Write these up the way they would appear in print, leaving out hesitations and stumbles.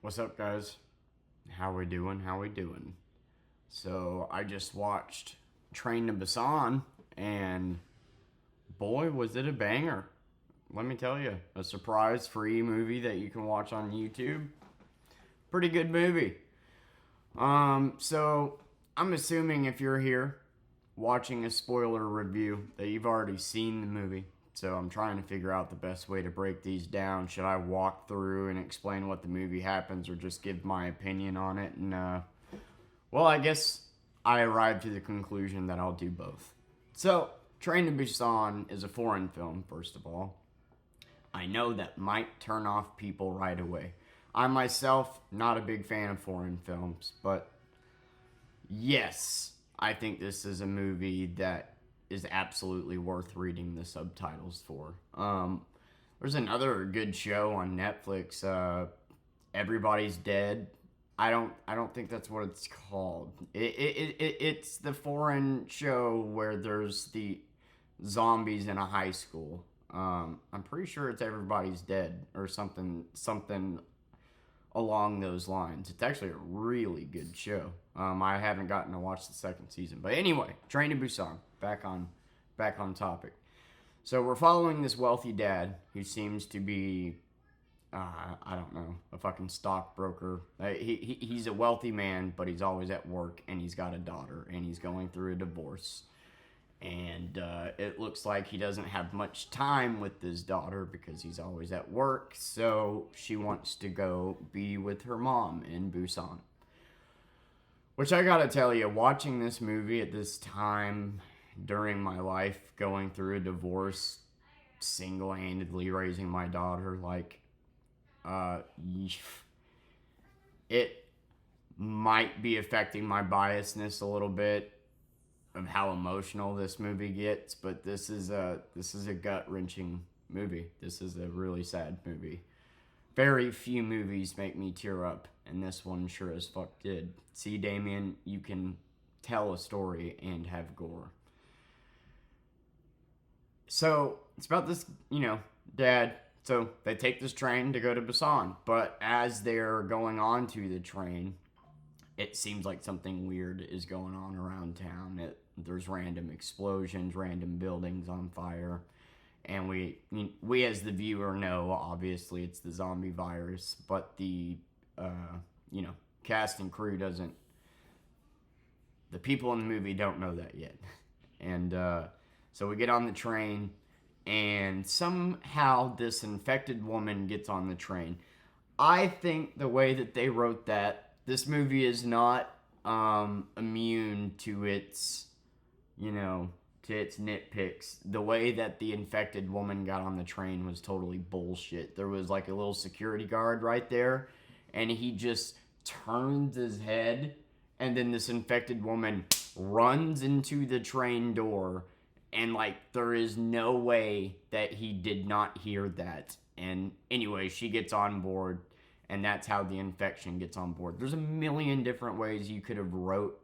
What's up, guys? How we doing? How we doing? So I just watched Train to Busan, and boy, was it a banger! Let me tell you, a surprise-free movie that you can watch on YouTube. Pretty good movie. So I'm assuming if you're here watching a spoiler review that you've already seen the movie. So I'm trying to figure out the best way to break these down. Should I walk through and explain what the movie happens, or just give my opinion on it? And well, I guess I arrived to the conclusion that I'll do both. So, Train to Busan is a foreign film, first of all. I know that might turn off people right away. I myself, not a big fan of foreign films, but yes, I think this is a movie that is absolutely worth reading the subtitles for. There's another good show on Netflix, Everybody's Dead. I don't think that's what it's called. It's the foreign show where there's the zombies in a high school. I'm pretty sure it's Everybody's Dead or something along those lines. It's actually a really good show. I haven't gotten to watch the second season, but anyway, Train to Busan. Back on topic. So we're following this wealthy dad who seems to be, I don't know, a fucking stockbroker. He's a wealthy man, but he's always at work, and he's got a daughter, and he's going through a divorce. And it looks like he doesn't have much time with his daughter because he's always at work. So she wants to go be with her mom in Busan. Which I gotta tell you, watching this movie at this time during my life, going through a divorce, single-handedly raising my daughter, uh, it might be affecting my biasness a little bit of how emotional this movie gets, but this is a gut-wrenching movie. This is a really sad movie. Very few movies make me tear up, and this one sure as fuck did. See, Damien, you can tell a story and have gore. So, it's about this, dad. So, they take this train to go to Busan, but as they're going on to the train, it seems like something weird is going on around town. There's random explosions, random buildings on fire, and we as the viewer know, obviously it's the zombie virus, but the cast and crew doesn't. The people in the movie don't know that yet, and so we get on the train, and somehow this infected woman gets on the train. I think the way that they wrote that, this movie is not immune to its, to its nitpicks. The way that the infected woman got on the train was totally bullshit. There was like a little security guard right there, and he just turns his head, and then this infected woman runs into the train door, and there is no way that he did not hear that. And anyway, she gets on board, and that's how the infection gets on board. There's a million different ways you could have wrote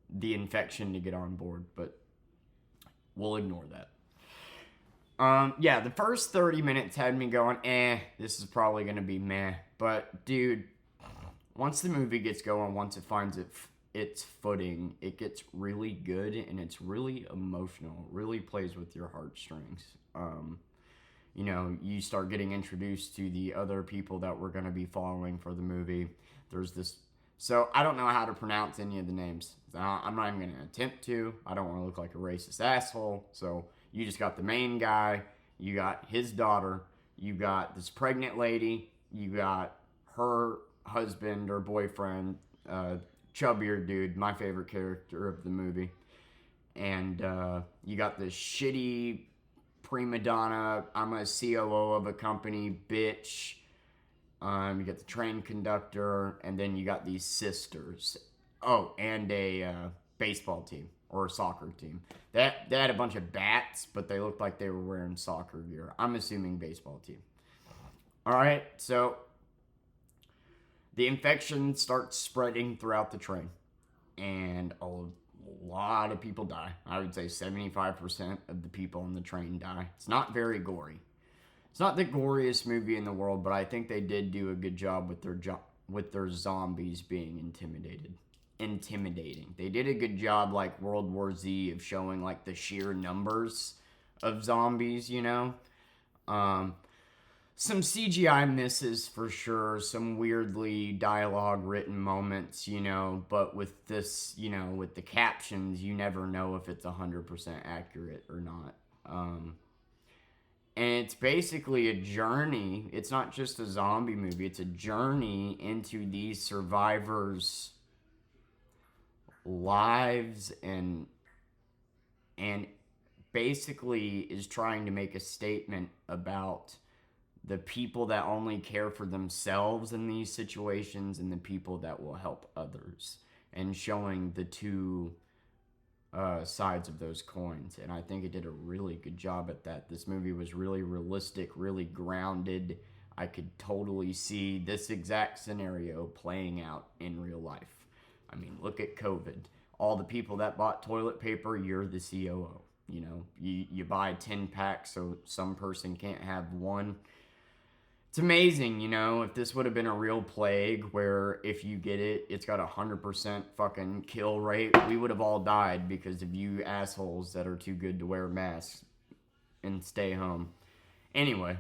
the infection to get on board, but we'll ignore that. Yeah, the first 30 minutes had me going, this is probably going to be meh. But, dude, once the movie gets going, once it finds its footing, it gets really good, and it's really emotional. It really plays with your heartstrings. You start getting introduced to the other people that we're going to be following for the movie. There's this. So, I don't know how to pronounce any of the names. I'm not even going to attempt to. I don't want to look like a racist asshole. So, you just got the main guy. You got his daughter. You got this pregnant lady. You got her husband or boyfriend, chubbier dude, my favorite character of the movie. And you got this shitty prima donna, I'm a COO of a company, bitch. You got the train conductor, and then you got these sisters. Oh, and a baseball team or a soccer team. They had a bunch of bats, but they looked like they were wearing soccer gear. I'm assuming baseball team. All right, so the infection starts spreading throughout the train, and a lot of people die. I would say 75% of the people on the train die. It's not very gory. It's not the goriest movie in the world, but I think they did do a good job with their zombies being intimidating. They did a good job, like World War Z, of showing like the sheer numbers of zombies. Um, some CGI misses for sure, some weirdly dialogue written moments, but with this, with the captions, you never know if it's 100% accurate or not. And it's basically a journey. It's not just a zombie movie, it's a journey into these survivors' lives and basically is trying to make a statement about the people that only care for themselves in these situations and the people that will help others, and showing the two sides of those coins. And I think it did a really good job at that. This movie was really realistic, really grounded. I could totally see this exact scenario playing out in real life. I mean, look at COVID. All the people that bought toilet paper, you're the COO. You buy 10 packs so some person can't have one. It's amazing, if this would have been a real plague where if you get it, it's got 100% fucking kill rate, we would have all died because of you assholes that are too good to wear masks and stay home. Anyway,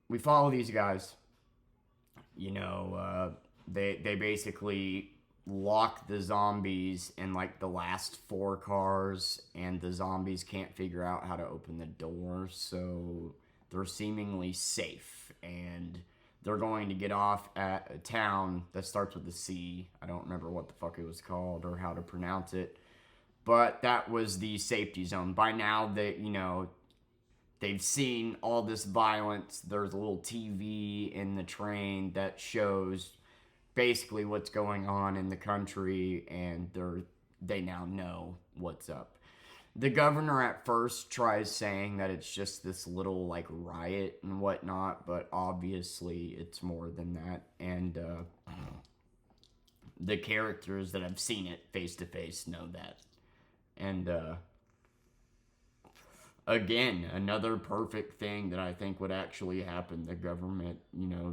we follow these guys. They basically lock the zombies in like the last 4 cars, and the zombies can't figure out how to open the door, so they're seemingly safe, and they're going to get off at a town that starts with a C. I don't remember what the fuck it was called or how to pronounce it, but that was the safety zone. By now, they've seen all this violence. There's a little TV in the train that shows basically what's going on in the country, and they now know what's up. The governor at first tries saying that it's just this little like riot and whatnot, but obviously it's more than that. And the characters that have seen it face to face know that. And again, another perfect thing that I think would actually happen. The government,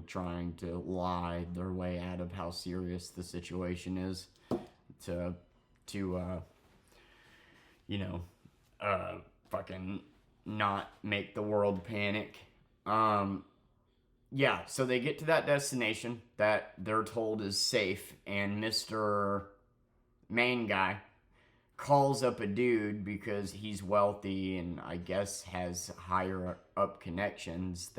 trying to lie their way out of how serious the situation is to fucking not make the world panic. Yeah, so they get to that destination that they're told is safe, and Mr. Main Guy calls up a dude because he's wealthy and I guess has higher up connections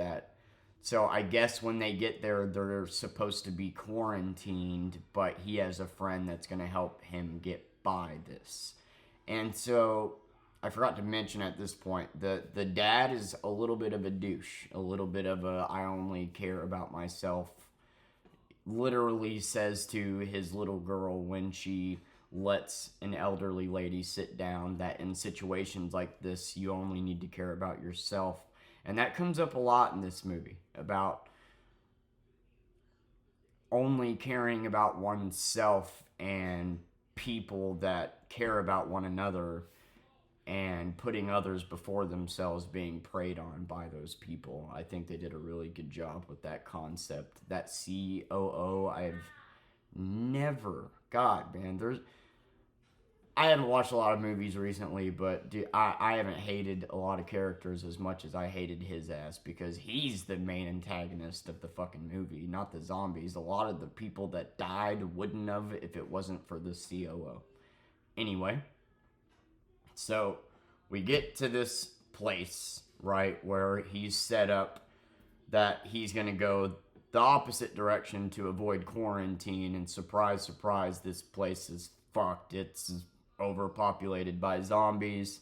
so I guess when they get there, they're supposed to be quarantined, but he has a friend that's going to help him get by this. And so I forgot to mention at this point, the dad is a little bit of a douche, a little bit of a I only care about myself. Literally says to his little girl when she lets an elderly lady sit down that in situations like this, you only need to care about yourself. And that comes up a lot in this movie, about only caring about oneself and people that care about one another, and putting others before themselves being preyed on by those people. I think they did a really good job with that concept. That COO, I've never... God, man, I haven't watched a lot of movies recently, but dude, I haven't hated a lot of characters as much as I hated his ass, because he's the main antagonist of the fucking movie, not the zombies. A lot of the people that died wouldn't have if it wasn't for the COO. Anyway, so we get to this place, right, where he's set up that he's going to go the opposite direction to avoid quarantine, and surprise, surprise, this place is fucked. It's overpopulated by zombies.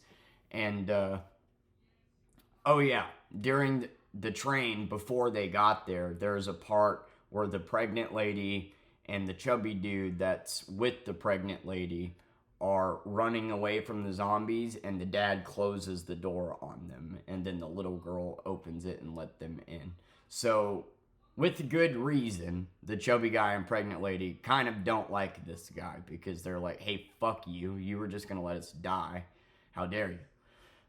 And oh yeah, during the train, before they got there, there's a part where the pregnant lady and the chubby dude that's with the pregnant lady are running away from the zombies, and the dad closes the door on them, and then the little girl opens it and let them in. So with good reason, the chubby guy and pregnant lady kind of don't like this guy, because they're like, hey, fuck you. You were just going to let us die. How dare you?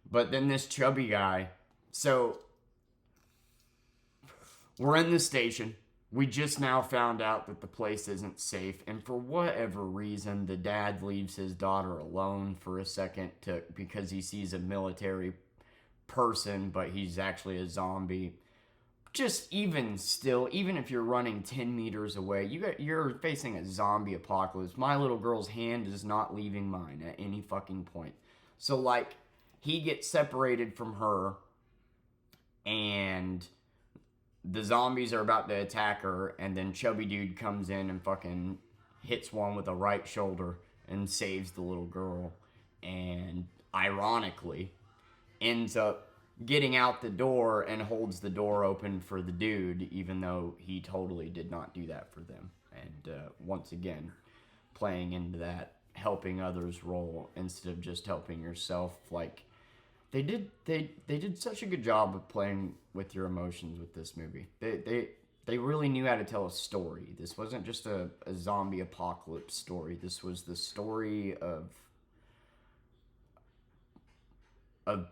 But then this chubby guy, so we're in the station. We just now found out that the place isn't safe, and for whatever reason, the dad leaves his daughter alone for a second because he sees a military person, but he's actually a zombie. Just even still, even if you're running 10 meters away, you're facing a zombie apocalypse. My little girl's hand is not leaving mine at any fucking point. So like, he gets separated from her, and the zombies are about to attack her, and then chubby dude comes in and fucking hits one with a right shoulder and saves the little girl, and ironically ends up getting out the door and holds the door open for the dude, even though he totally did not do that for them. And once again, playing into that helping others role instead of just helping yourself. Like, they did such a good job of playing with your emotions with this movie. They really knew how to tell a story. This wasn't just a zombie apocalypse story. This was the story of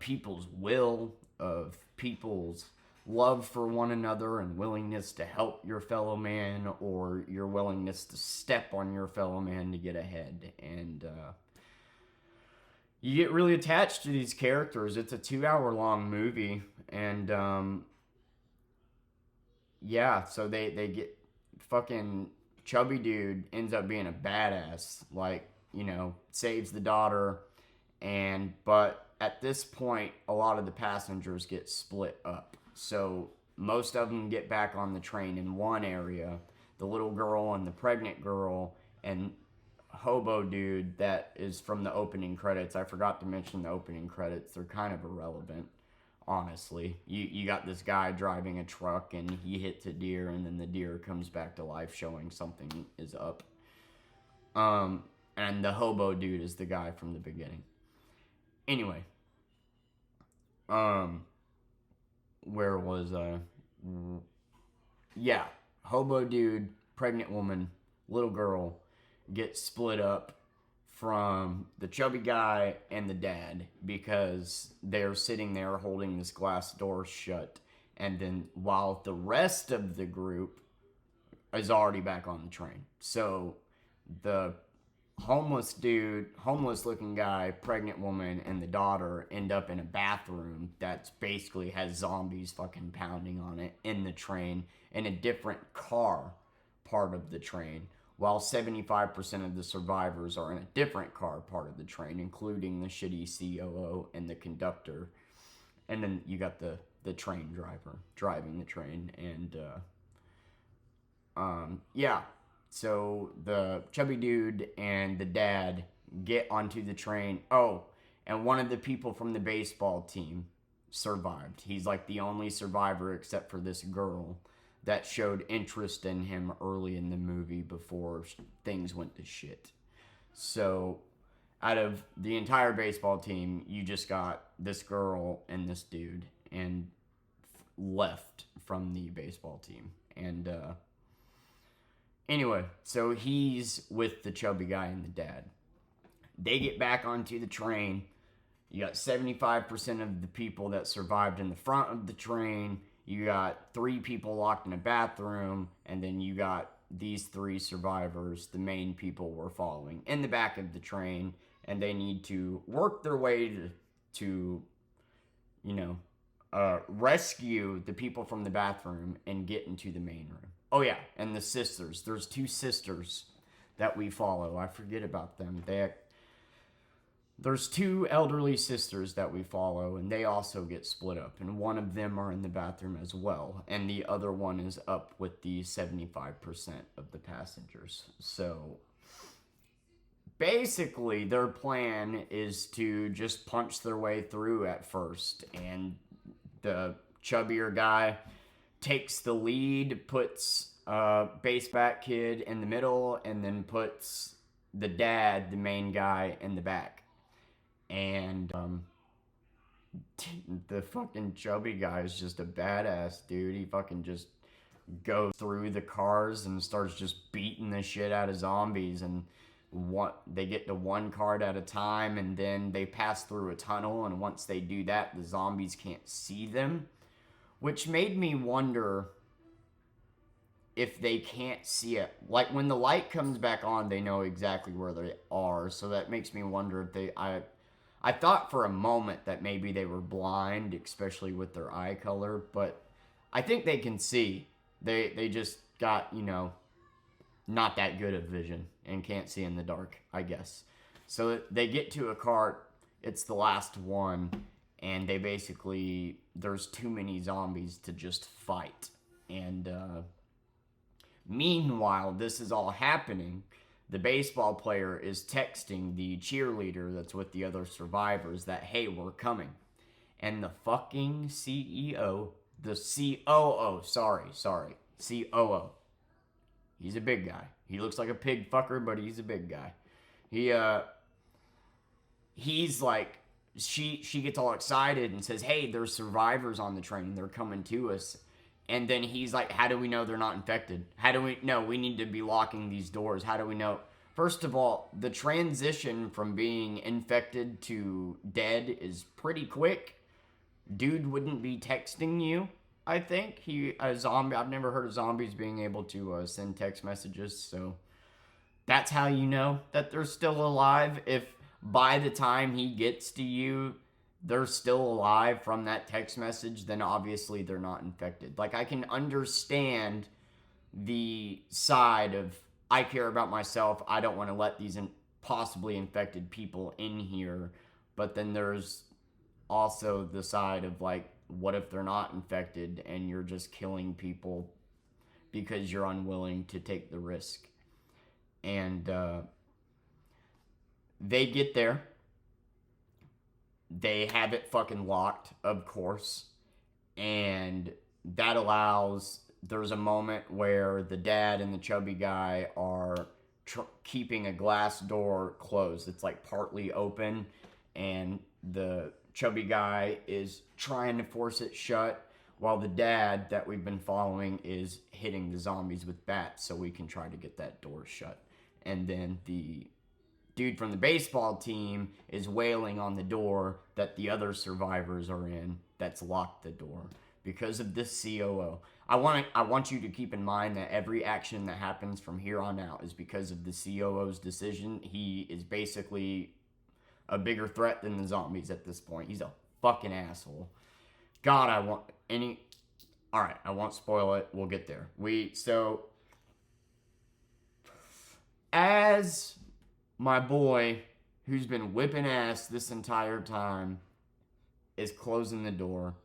people's will, of people's love for one another and willingness to help your fellow man, or your willingness to step on your fellow man to get ahead. And you get really attached to these characters. It's a 2-hour long movie, and yeah, so they get fucking chubby dude ends up being a badass, like, saves the daughter, but at this point, a lot of the passengers get split up. So most of them get back on the train in one area. The little girl and the pregnant girl and hobo dude that is from the opening credits. I forgot to mention the opening credits. They're kind of irrelevant, honestly. You got this guy driving a truck and he hits a deer, and then the deer comes back to life, showing something is up. And the hobo dude is the guy from the beginning. Anyway, where was I? Yeah, hobo dude, pregnant woman, little girl get split up from the chubby guy and the dad because they're sitting there holding this glass door shut, and then while the rest of the group is already back on the train. So the homeless looking guy, pregnant woman, and the daughter end up in a bathroom that's basically has zombies fucking pounding on it in the train, in a different car part of the train, while 75% of the survivors are in a different car part of the train, including the shitty COO and the conductor. And then you got the train driver driving the train, and yeah. So the chubby dude and the dad get onto the train. Oh, and one of the people from the baseball team survived. He's like the only survivor except for this girl that showed interest in him early in the movie before things went to shit. So out of the entire baseball team, you just got this girl and this dude, and left from the baseball team. And anyway, so he's with the chubby guy and the dad. They get back onto the train. You got 75% of the people that survived in the front of the train. You got 3 people locked in a bathroom. And then you got these 3 survivors, the main people we're following, in the back of the train. And they need to work their way to rescue the people from the bathroom and get into the main room. Oh yeah, and the sisters. There's 2 sisters that we follow. I forget about them. There's 2 elderly sisters that we follow, and they also get split up. And one of them are in the bathroom as well, and the other one is up with the 75% of the passengers. So basically, their plan is to just punch their way through at first, and the chubbier guy takes the lead, puts base back kid in the middle, and then puts the dad, the main guy, in the back. And the fucking chubby guy is just a badass dude. He fucking just goes through the cars and starts just beating the shit out of zombies. And they get to one card at a time, and then they pass through a tunnel, and once they do that, the zombies can't see them, which made me wonder if they can't see it. Like when the light comes back on, they know exactly where they are, so that makes me wonder if I thought for a moment that maybe they were blind, especially with their eye color, but I think they can see. They just got, not that good of vision and can't see in the dark, I guess. So they get to a cart, it's the last one, and they basically, there's too many zombies to just fight. And meanwhile, this is all happening. The baseball player is texting the cheerleader that's with the other survivors that, hey, we're coming. And the fucking CEO, the COO, COO. He's a big guy. He looks like a pig fucker, but he's a big guy. He's like, she gets all excited and says, hey, there's survivors on the train. They're coming to us. And then he's like, how do we know they're not infected? How do we know? We need to be locking these doors. How do we know? First of all, the transition from being infected to dead is pretty quick. Dude wouldn't be texting you, I think. A zombie. I've never heard of zombies being able to send text messages, so that's how you know that they're still alive. If by the time he gets to you, they're still alive from that text message, then obviously they're not infected. Like, I can understand the side of, I care about myself, I don't want to let these possibly infected people in here, but then there's also the side of, like, what if they're not infected and you're just killing people because you're unwilling to take the risk? And they get there. They have it fucking locked, of course. And that allows, there's a moment where the dad and the chubby guy are keeping a glass door closed. It's like partly open, and the chubby guy is trying to force it shut, while the dad that we've been following is hitting the zombies with bats so we can try to get that door shut. And then the dude from the baseball team is wailing on the door that the other survivors are in that's locked the door because of this COO. I want you to keep in mind that every action that happens from here on out is because of the COO's decision. He is basically a bigger threat than the zombies at this point. He's a fucking asshole. God, Alright, I won't spoil it. We'll get there. As my boy, who's been whipping ass this entire time, is closing the door,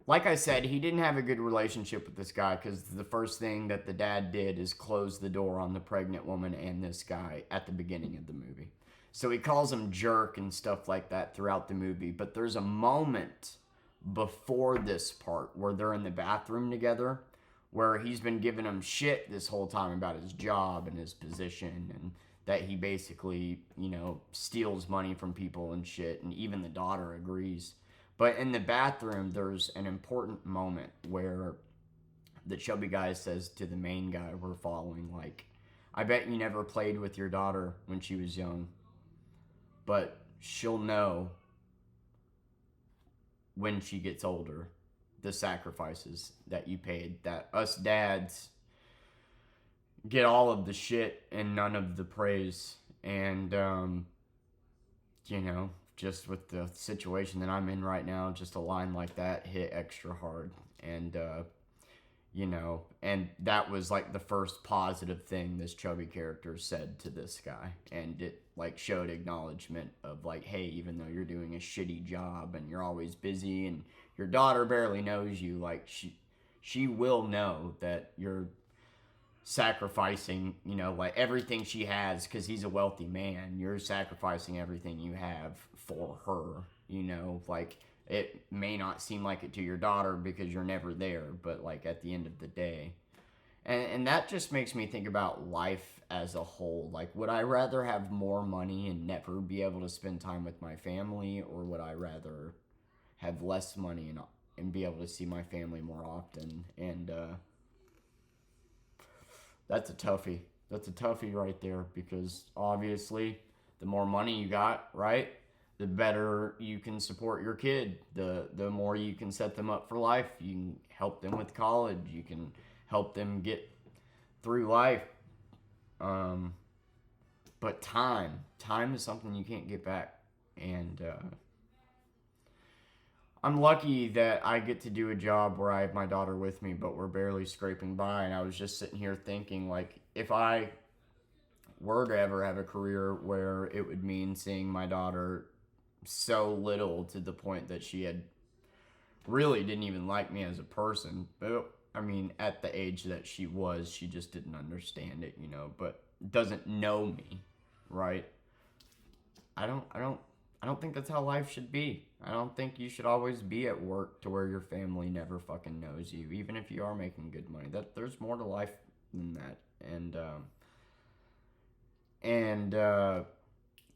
like I said, he didn't have a good relationship with this guy, because the first thing that the dad did is close the door on the pregnant woman and this guy at the beginning of the movie. So he calls him jerk and stuff like that throughout the movie, but there's a moment before this part where they're in the bathroom together, where he's been giving him shit this whole time about his job and his position, and that he basically, steals money from people and shit, and even the daughter agrees. But in the bathroom, there's an important moment where the chubby guy says to the main guy we're following, like, I bet you never played with your daughter when she was young, but she'll know when she gets older the sacrifices that you paid, that us dads get all of the shit and none of the praise. And just with the situation that I'm in right now, just a line like that hit extra hard. And and that was like the first positive thing this chubby character said to this guy, and it like showed acknowledgement of like, hey, even though you're doing a shitty job and you're always busy and your daughter barely knows you, like she will know that you're sacrificing, like everything she has, because he's a wealthy man. You're sacrificing everything you have for her, like it may not seem like it to your daughter because you're never there, but like at the end of the day. And that just makes me think about life as a whole. Like, would I rather have more money and never be able to spend time with my family, or would I rather have less money and be able to see my family more often? And That's a toughie. That's a toughie right there because obviously the more money you got, right? The better you can support your kid. The more you can set them up for life. You can help them with college. You can help them get through life. Um, but time is something you can't get back. And I'm lucky that I get to do a job where I have my daughter with me, but we're barely scraping by. And I was just sitting here thinking, like, if I were to ever have a career where it would mean seeing my daughter so little to the point that she had really didn't even like me as a person. But I mean, at the age that she was, she just didn't understand it, but doesn't know me, right? I don't think that's how life should be. I don't think you should always be at work to where your family never fucking knows you, even if you are making good money. That there's more to life than that. And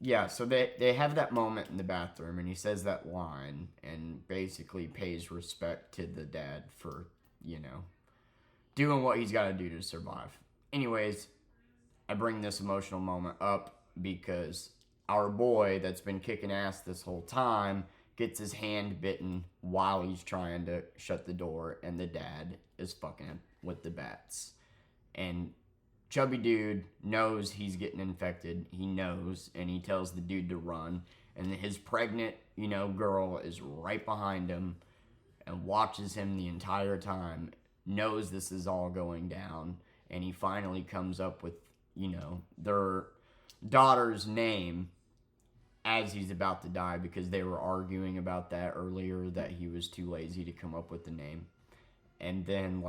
yeah, so they have that moment in the bathroom, and he says that line and basically pays respect to the dad for, doing what he's got to do to survive. Anyways, I bring this emotional moment up because our boy that's been kicking ass this whole time gets his hand bitten while he's trying to shut the door, and the dad is fucking him with the bats. And chubby dude knows he's getting infected. He knows, and he tells the dude to run. And his pregnant, girl is right behind him and watches him the entire time, knows this is all going down. And he finally comes up with, their daughter's name as he's about to die, because they were arguing about that earlier, that he was too lazy to come up with the name. And then,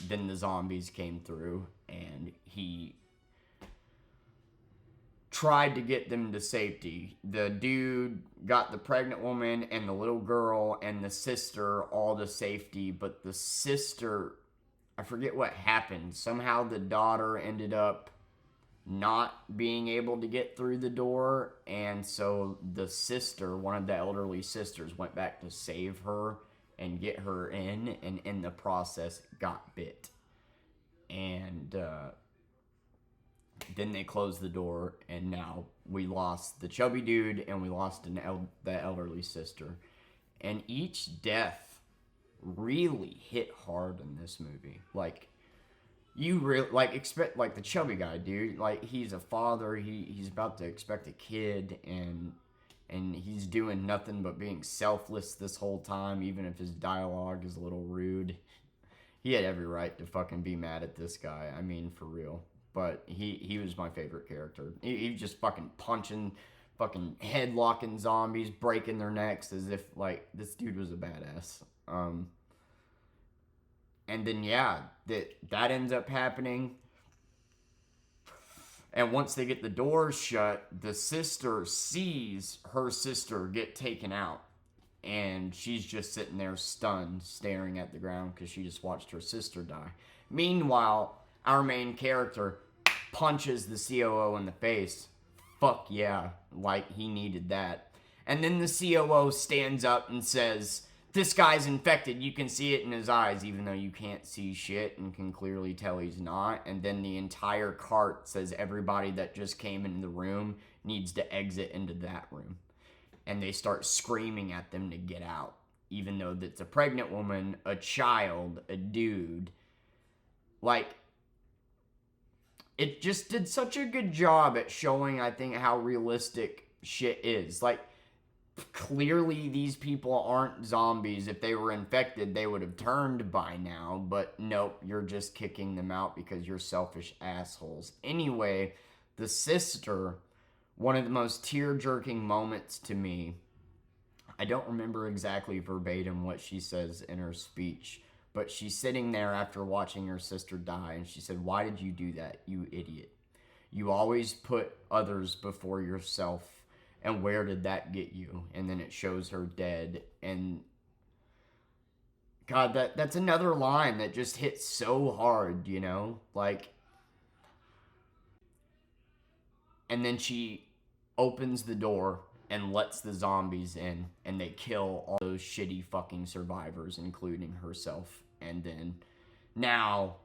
then the zombies came through, and he tried to get them to safety. The dude got the pregnant woman and the little girl and the sister all to safety, but the sister, I forget what happened. Somehow the daughter ended up not being able to get through the door, and so the sister, one of the elderly sisters, went back to save her and get her in, and in the process got bit. And then they closed the door, and now we lost the chubby dude, and we lost the elderly sister. And each death really hit hard in this movie. You really expect the chubby guy, dude. He's a father. He's about to expect a kid, and he's doing nothing but being selfless this whole time, even if his dialogue is a little rude. He had every right to fucking be mad at this guy. I mean, for real. But he was my favorite character. He was just fucking punching, fucking headlocking zombies, breaking their necks as if this dude was a badass. And then that ends up happening. And once they get the doors shut, the sister sees her sister get taken out. And she's just sitting there stunned, staring at the ground because she just watched her sister die. Meanwhile, our main character punches the COO in the face. Fuck yeah, he needed that. And then the COO stands up and says, "This guy's infected. You can see it in his eyes, even though you can't see shit and can clearly tell he's not." And then the entire cart says everybody that just came into the room needs to exit into that room. And they start screaming at them to get out, even though it's a pregnant woman, a child, a dude. It just did such a good job at showing, I think, how realistic shit is. Clearly these people aren't zombies. If they were infected, they would have turned by now. But nope, you're just kicking them out because you're selfish assholes. Anyway, the sister, one of the most tear-jerking moments to me, I don't remember exactly verbatim what she says in her speech, but she's sitting there after watching her sister die, and she said, "Why did you do that, you idiot? You always put others before yourself, and where did that get you?" And then it shows her dead, and God, that's another line that just hits so hard, and then she opens the door and lets the zombies in, and they kill all those shitty fucking survivors, including herself. And then now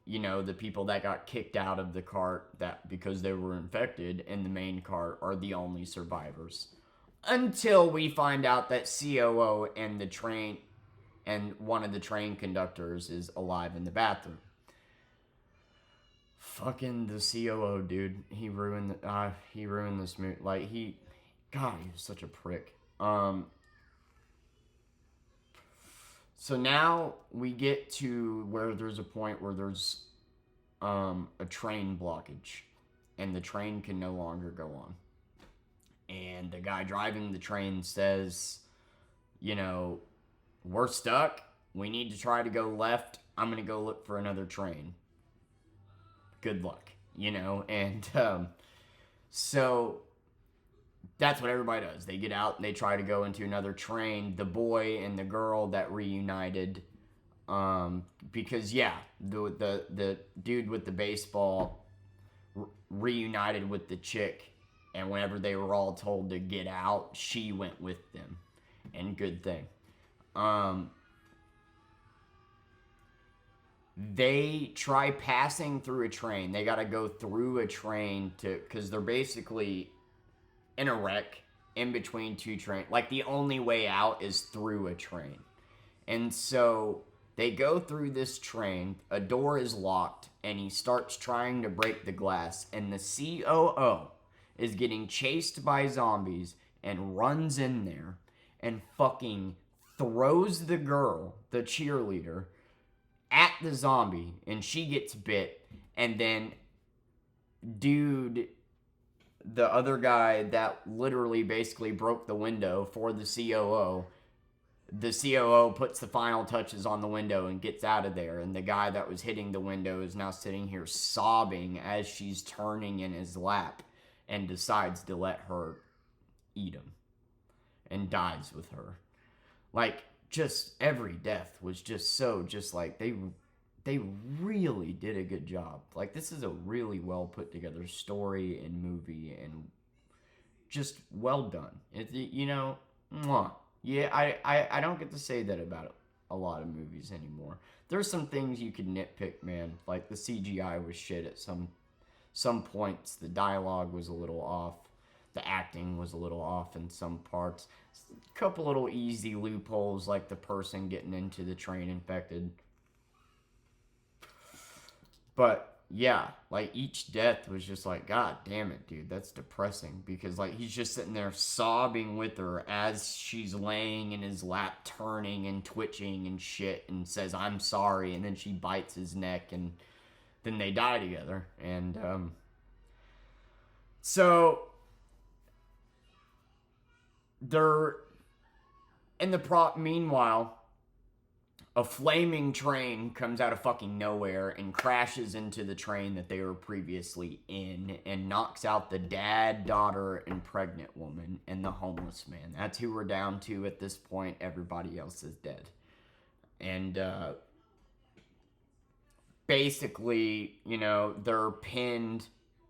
the people that got kicked out of the cart that because they were infected in the main cart are the only survivors. Until we find out that COO and one of the train conductors is alive in the bathroom. Fucking the COO, dude. He ruined this movie. Like, God, he was such a prick. So now we get to where there's a point where there's a train blockage, and the train can no longer go on. And the guy driving the train says, we're stuck. We need to try to go left. I'm going to go look for another train. Good luck, and so that's what everybody does. They get out and they try to go into another train. The boy and the girl that reunited, because the dude with the baseball reunited with the chick, and whenever they were all told to get out, she went with them, and good thing. They try passing through a train. They got to go through a train because they're basically in a wreck in between two trains. Like, the only way out is through a train. And so they go through this train. A door is locked, and he starts trying to break the glass. And the COO is getting chased by zombies and runs in there and fucking throws the girl, the cheerleader, at the zombie, and she gets bit. And then dude, the other guy that literally basically broke the window for the COO puts the final touches on the window and gets out of there. And the guy that was hitting the window is now sitting here sobbing as she's turning in his lap, and decides to let her eat him and dies with her. Like, just every death was just so, just like, they really did a good job. Like, this is a really well put together story and movie, and just well done. Mwah. Yeah, I don't get to say that about a lot of movies anymore. There's some things you could nitpick, man. Like, the CGI was shit at some points. The dialogue was a little off. The acting was a little off in some parts. A couple little easy loopholes, like the person getting into the train infected. But yeah, like, each death was just like, God damn it, dude, that's depressing. Because, like, he's just sitting there sobbing with her as she's laying in his lap, turning and twitching and shit, and says, I'm sorry. And then she bites his neck, and then they die together. And so they're in the meanwhile, a flaming train comes out of fucking nowhere and crashes into the train that they were previously in, and knocks out the dad, daughter, and pregnant woman and the homeless man. That's who we're down to at this point. Everybody else is dead. And basically, they're pinned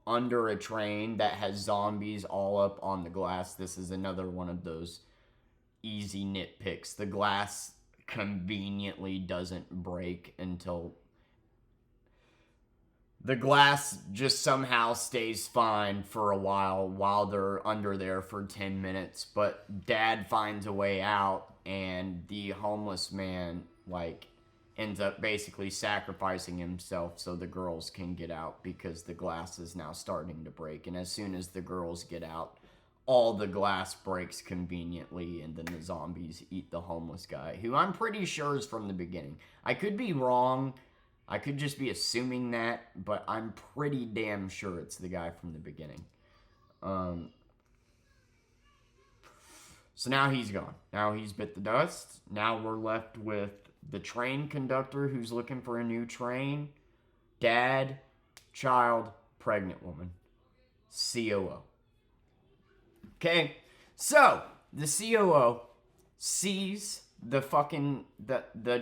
under a train that has zombies all up on the glass. This is another one of those easy nitpicks. The glass conveniently doesn't break until the glass just somehow stays fine for a while they're under there for 10 minutes. But dad finds a way out, and the homeless man, like, ends up basically sacrificing himself so the girls can get out, because the glass is now starting to break. And as soon as the girls get out, all the glass breaks conveniently, and then the zombies eat the homeless guy, who I'm pretty sure is from the beginning. I could be wrong. I could just be assuming that, but I'm pretty damn sure it's the guy from the beginning. So now he's gone. Now he's bit the dust. Now we're left with the train conductor who's looking for a new train, dad, child, pregnant woman, COO. Okay, so the COO sees the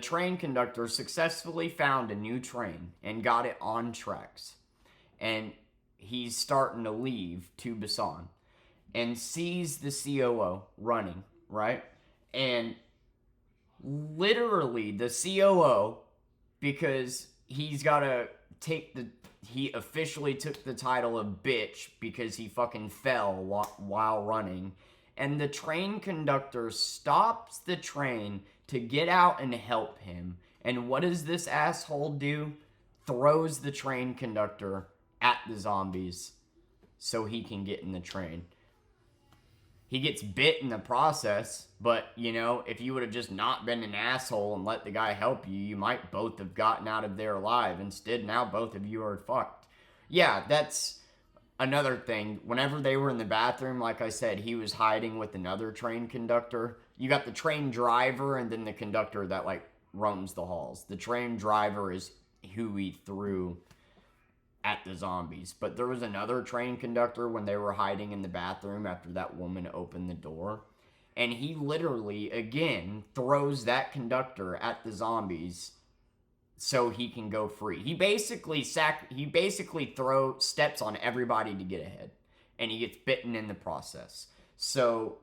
train conductor successfully found a new train and got it on tracks, and he's starting to leave to Busan, and sees the COO running, right? And literally the COO, because he's got to he officially took the title of bitch because he fucking fell while running. And the train conductor stops the train to get out and help him. And what does this asshole do? Throws the train conductor at the zombies so he can get in the train. He gets bit in the process, but, you know, if you would have just not been an asshole and let the guy help you, you might both have gotten out of there alive. Instead, now both of you are fucked. Yeah, that's another thing. Whenever they were in the bathroom, like I said, he was hiding with another train conductor. You got the train driver and then the conductor that, like, roams the halls. The train driver is who he threw at the zombies. But there was another train conductor when they were hiding in the bathroom after that woman opened the door. And he literally, again, throws that conductor at the zombies so he can go free. He basically steps on everybody to get ahead. And he gets bitten in the process. So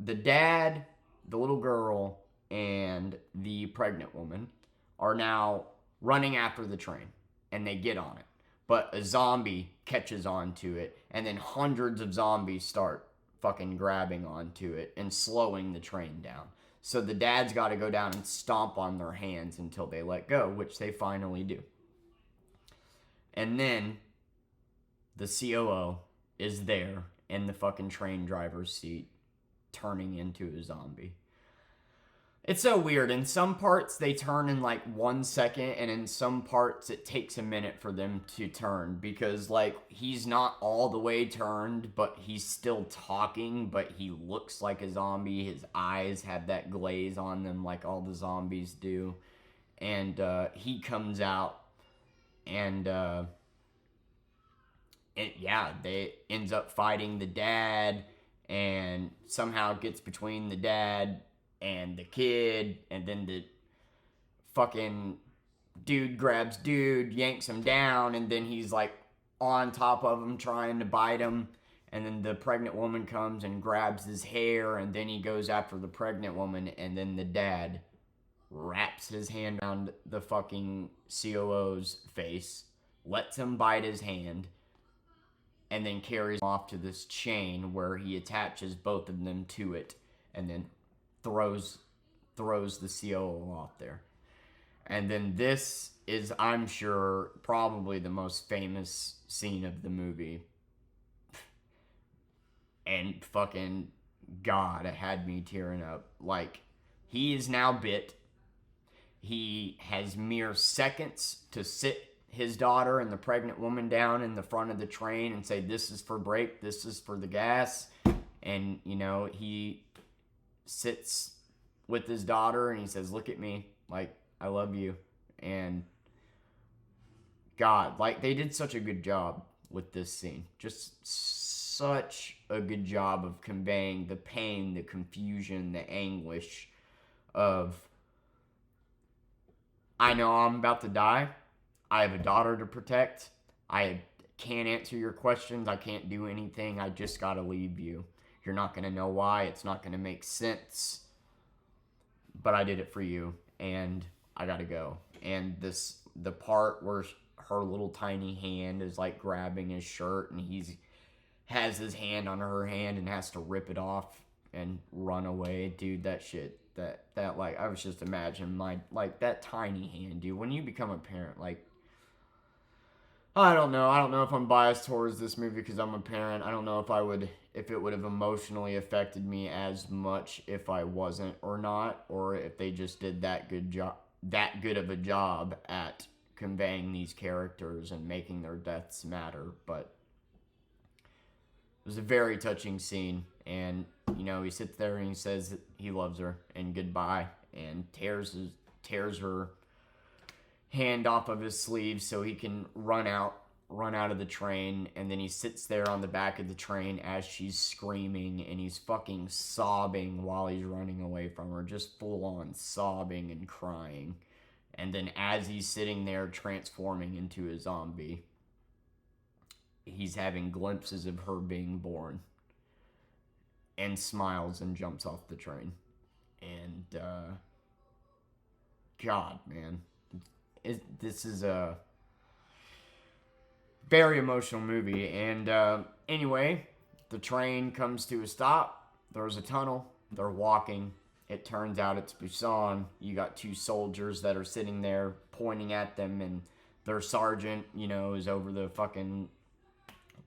the dad, the little girl, and the pregnant woman are now running after the train. And they get on it. But a zombie catches onto it. And then hundreds of zombies start fucking grabbing onto it and slowing the train down. So the dad's got to go down and stomp on their hands until they let go, which they finally do. And then the COO is there in the fucking train driver's seat, turning into a zombie. It's so weird. In some parts, they turn in like 1 second, and in some parts, it takes a minute for them to turn because, like, he's not all the way turned, but he's still talking, but he looks like a zombie. His eyes have that glaze on them like all the zombies do. And he comes out, and they ends up fighting the dad, and somehow gets between the dad and the kid, and then the fucking dude grabs dude, yanks him down, and then he's like on top of him trying to bite him, and then the pregnant woman comes and grabs his hair, and then he goes after the pregnant woman, and then the dad wraps his hand around the fucking COO's face, lets him bite his hand, and then carries him off to this chain where he attaches both of them to it, and then throws the COO off there. And then this is, I'm sure, probably the most famous scene of the movie. And fucking God, it had me tearing up. Like, he is now bit. He has mere seconds to sit his daughter and the pregnant woman down in the front of the train and say, this is for brake, this is for the gas. And, you know, he sits with his daughter and he says, look at me, like, I love you. And God, like, they did such a good job with this scene. Just such a good job of conveying the pain, the confusion, the anguish of, I know I'm about to die. I have a daughter to protect. I can't answer your questions. I can't do anything. I just gotta leave you. You're not going to know why. It's not going to make sense. But I did it for you. And I got to go. And the part where her little tiny hand is like grabbing his shirt. And he has his hand on her hand and has to rip it off and run away. Dude, that shit. That like, I was just imagining that tiny hand, dude. When you become a parent, like, I don't know if I'm biased towards this movie because I'm a parent. I don't know if it would have emotionally affected me as much if I wasn't or not, or if they just did that good of a job at conveying these characters and making their deaths matter. But it was a very touching scene, and you know, he sits there and he says that he loves her and goodbye, and tears her hand off of his sleeve so he can run out of the train. And then he sits there on the back of the train as she's screaming, and he's fucking sobbing while he's running away from her, just full on sobbing and crying. And then as he's sitting there transforming into a zombie, he's having glimpses of her being born, and smiles and jumps off the train. And God, man, this is a Very emotional movie. And anyway, the train comes to a stop. There's a tunnel. They're walking. It turns out it's Busan. You got two soldiers that are sitting there pointing at them, and their sergeant, is over the fucking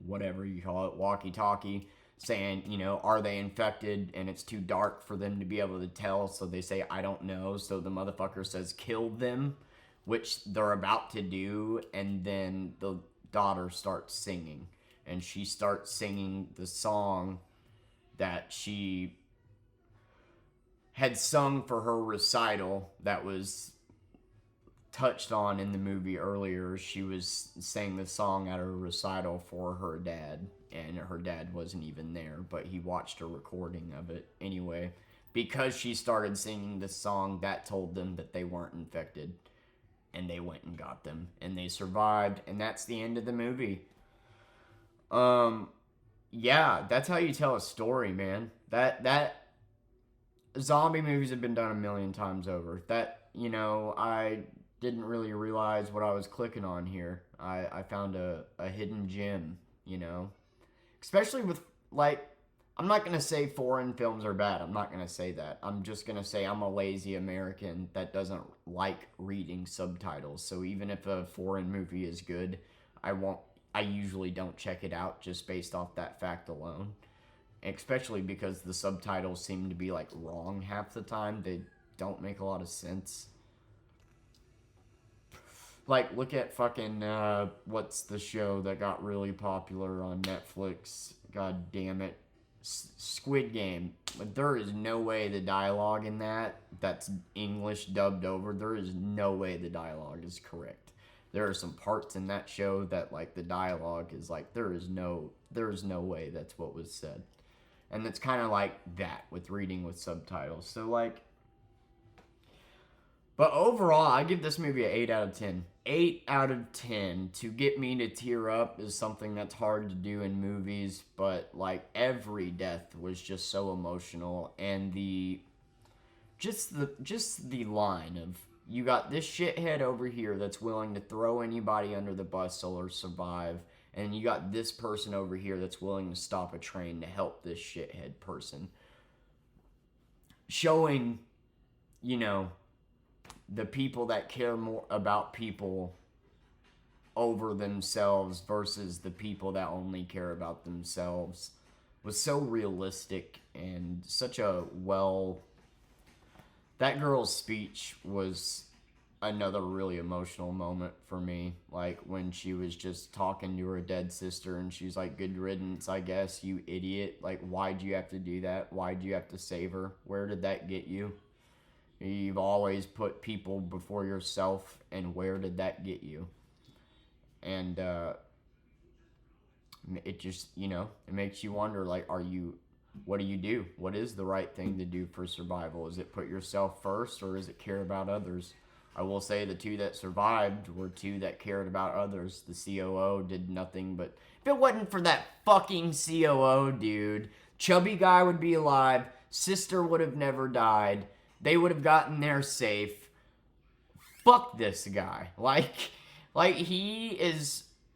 whatever you call it, walkie talkie, saying, are they infected? And it's too dark for them to be able to tell. So they say, I don't know. So the motherfucker says, kill them, which they're about to do. And then the daughter starts singing. And she starts singing the song that she had sung for her recital that was touched on in the movie earlier. She was saying the song at her recital for her dad, and her dad wasn't even there, but he watched a recording of it anyway. Because she started singing the song, that told them that they weren't infected, and they went and got them, and they survived, and that's the end of the movie. Yeah, that's how you tell a story, man. That zombie movies have been done a million times over. I didn't really realize what I was clicking on here. I found a hidden gem, Especially with, I'm not going to say foreign films are bad. I'm not going to say that. I'm just going to say I'm a lazy American that doesn't like reading subtitles. So even if a foreign movie is good, I usually don't check it out just based off that fact alone. Especially because the subtitles seem to be wrong half the time. They don't make a lot of sense. Look at fucking, what's the show that got really popular on Netflix? God damn it. Squid Game. There is no way the dialogue in that's English dubbed over, there is no way the dialogue is correct. There are some parts in that show that, the dialogue is there is no way that's what was said. And it's kind of like that with reading with subtitles. So, but overall, I give this movie an 8 out of 10. 8 out of 10. To get me to tear up is something that's hard to do in movies, but every death was just so emotional, and just the line of, you got this shithead over here that's willing to throw anybody under the bus or survive, and you got this person over here that's willing to stop a train to help this shithead person. Showing, the people that care more about people over themselves versus the people that only care about themselves was so realistic, and such a that girl's speech was another really emotional moment for me. When she was just talking to her dead sister, and she's like, good riddance, I guess, you idiot. Why'd you have to do that? Why'd you have to save her? Where did that get you? You've always put people before yourself, and where did that get you? And it just, it makes you wonder, what do you do? What is the right thing to do for survival? Is it put yourself first, or is it care about others? I will say the two that survived were two that cared about others. The COO did nothing but... If it wasn't for that fucking COO, dude, chubby guy would be alive, sister would have never died, they would have gotten there safe. Fuck this guy.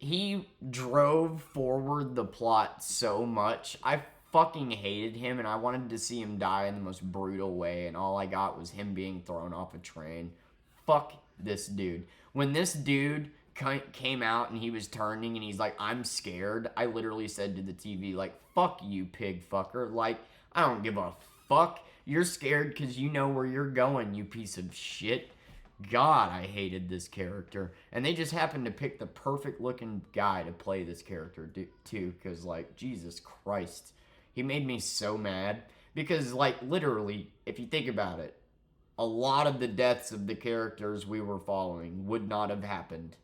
He drove forward the plot so much. I fucking hated him, and I wanted to see him die in the most brutal way, and all I got was him being thrown off a train. Fuck this dude. When this dude came out and he was turning and he's like, I'm scared, I literally said to the TV, fuck you, pig fucker. I don't give a fuck. You're scared because you know where you're going, you piece of shit. God, I hated this character. And they just happened to pick the perfect looking guy to play this character too, because Jesus Christ. He made me so mad. Because literally, if you think about it, a lot of the deaths of the characters we were following would not have happened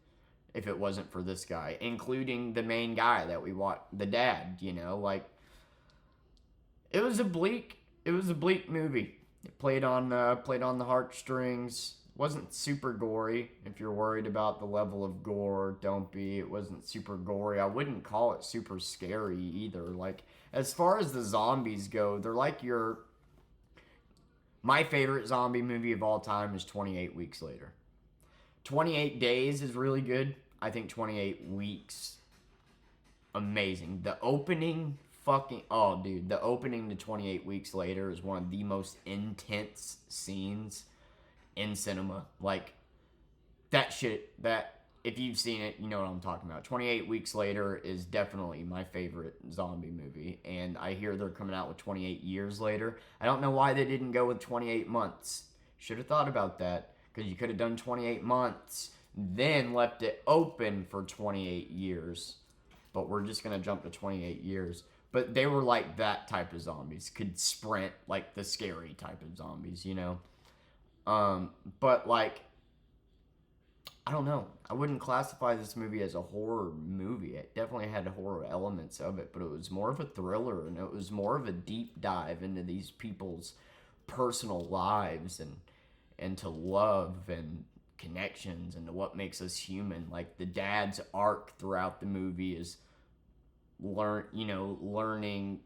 if it wasn't for this guy, including the main guy that we watched, the dad, it was a bleak movie. It played on the heartstrings. Wasn't super gory. If you're worried about the level of gore, don't be. It wasn't super gory. I wouldn't call it super scary either. As far as the zombies go, they're my favorite zombie movie of all time is 28 Weeks Later. 28 Days is really good. I think 28 Weeks amazing. The opening fucking oh dude, the opening to 28 Weeks Later is one of the most intense scenes in cinema. Like that shit that if you've seen it, you know what I'm talking about. 28 Weeks Later is definitely my favorite zombie movie, and I hear they're coming out with 28 Years Later. I don't know why they didn't go with 28 months. Should have thought about that, because you could have done 28 months, then left it open for 28 years. But we're just going to jump to 28 years. But they were like that type of zombies. Could sprint like the scary type of zombies, you know? But like, I don't know. I wouldn't classify this movie as a horror movie. It definitely had horror elements of it, but it was more of a thriller, and it was more of a deep dive into these people's personal lives and to love and connections and to what makes us human. Like the dad's arc throughout the movie is learning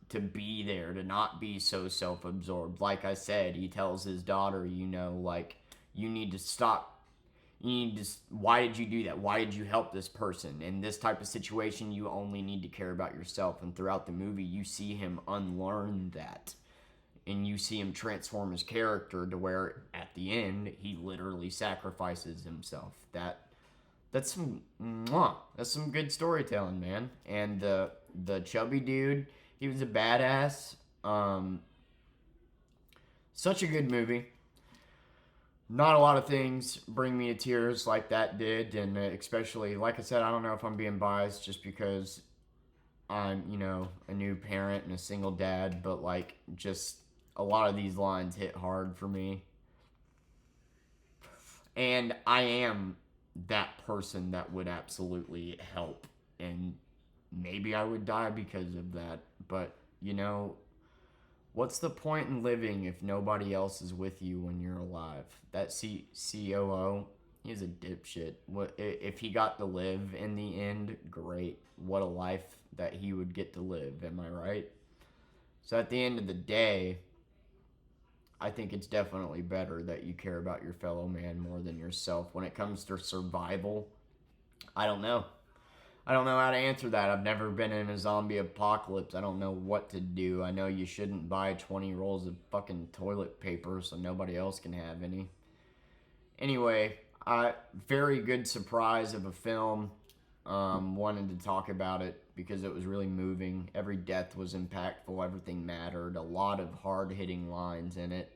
to be there, to not be so self-absorbed. Like I said, he tells his daughter, like, you need to stop. Why did you do that? Why did you help this person? In this type of situation, you only need to care about yourself. And throughout the movie, you see him unlearn that. And you see him transform his character to where, at the end, he literally sacrifices himself. That's some good storytelling, man. And the chubby dude, he was a badass. Such a good movie. Not a lot of things bring me to tears like that did, and especially, like I said, I don't know if I'm being biased just because I'm, a new parent and a single dad, but like, just a lot of these lines hit hard for me. And I am that person that would absolutely help, and maybe I would die because of that, but, what's the point in living if nobody else is with you when you're alive? That COO, he's a dipshit. What if he got to live in the end? Great. What a life that he would get to live. Am I right? So at the end of the day, I think it's definitely better that you care about your fellow man more than yourself. When it comes to survival, I don't know. I don't know how to answer that. I've never been in a zombie apocalypse. I don't know what to do. I know you shouldn't buy 20 rolls of fucking toilet paper so nobody else can have any. Anyway, very good surprise of a film. Wanted to talk about it because it was really moving. Every death was impactful. Everything mattered. A lot of hard-hitting lines in it.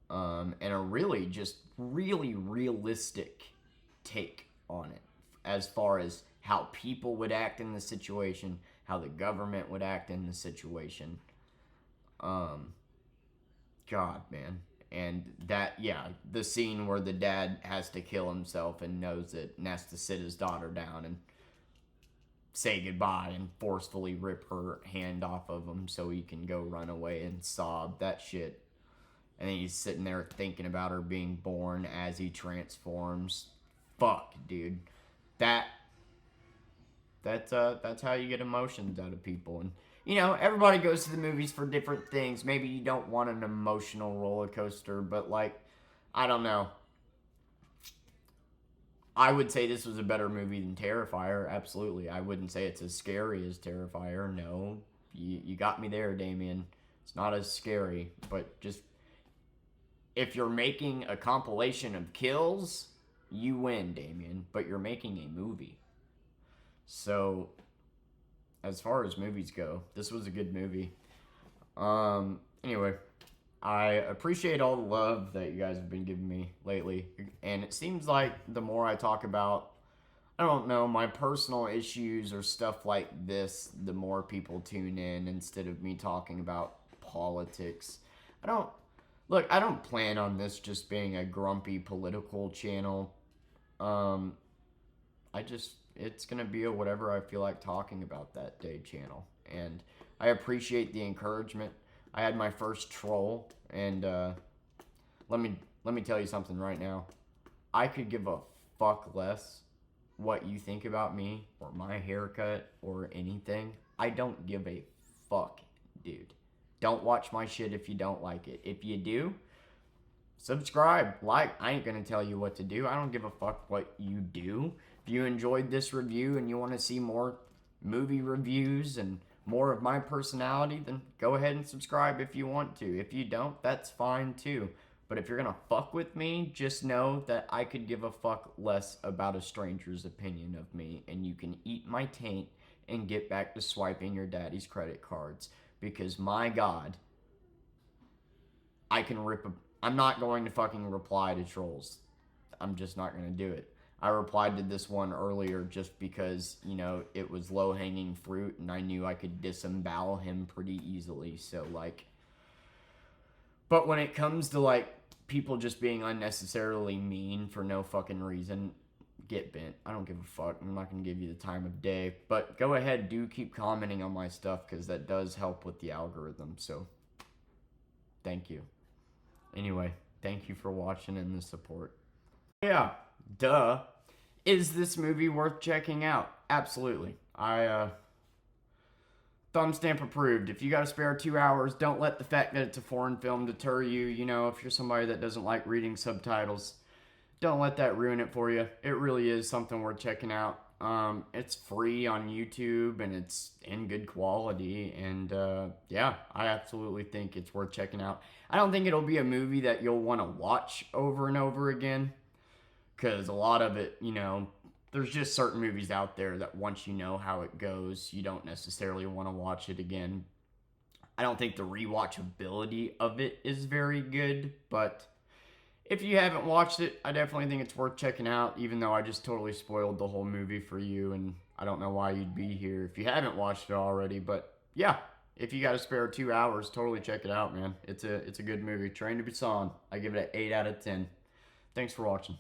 And a really realistic take on it as far as how people would act in the situation, how the government would act in the situation. God, man. And the scene where the dad has to kill himself and knows it and has to sit his daughter down and say goodbye and forcefully rip her hand off of him so he can go run away and sob. That shit. And then he's sitting there thinking about her being born as he transforms. Fuck, dude. That's how you get emotions out of people. And, everybody goes to the movies for different things. Maybe you don't want an emotional roller coaster, but, like, I don't know. I would say this was a better movie than Terrifier, absolutely. I wouldn't say it's as scary as Terrifier, no. You got me there, Damien. It's not as scary, but just, if you're making a compilation of kills, you win, Damien, but you're making a movie. So, as far as movies go, this was a good movie. Anyway, I appreciate all the love that you guys have been giving me lately. And it seems like the more I talk about, I don't know, my personal issues or stuff like this, the more people tune in instead of me talking about politics. I don't plan on this just being a grumpy political channel. It's going to be a whatever I feel like talking about that day channel. And I appreciate the encouragement. I had my first troll, and let me tell you something right now. I could give a fuck less what you think about me or my haircut or anything. I don't give a fuck, dude. Don't watch my shit if you don't like it. If you do, subscribe, like. I ain't gonna tell you what to do. I don't give a fuck what you do. If you enjoyed this review and you want to see more movie reviews and more of my personality, then go ahead and subscribe if you want to. If you don't, that's fine too. But if you're gonna fuck with me, just know that I could give a fuck less about a stranger's opinion of me, and you can eat my taint and get back to swiping your daddy's credit cards. Because my God, I can rip a. I'm not going to fucking reply to trolls. I'm just not gonna do it. I replied to this one earlier just because, you know, it was low hanging fruit and I knew I could disembowel him pretty easily. So, like, but when it comes to, like, people just being unnecessarily mean for no fucking reason, get bent. I don't give a fuck. I'm not going to give you the time of day. But go ahead, do keep commenting on my stuff because that does help with the algorithm. So, thank you. Anyway, thank you for watching and the support. Yeah, duh. Is this movie worth checking out? Absolutely. Thumb stamp approved. If you got a spare 2 hours, don't let the fact that it's a foreign film deter you. You know, if you're somebody that doesn't like reading subtitles, don't let that ruin it for you. It really is something worth checking out. It's free on YouTube and it's in good quality. And yeah, I absolutely think it's worth checking out. I don't think it'll be a movie that you'll want to watch over and over again. Because a lot of it, you know, there's just certain movies out there that once you know how it goes, you don't necessarily want to watch it again. I don't think the rewatchability of it is very good, but if you haven't watched it, I definitely think it's worth checking out, even though I just totally spoiled the whole movie for you, and I don't know why you'd be here if you haven't watched it already, but yeah, if you got a spare 2 hours, totally check it out, man. It's a good movie. Train to Busan. I give it an 8 out of 10. Thanks for watching.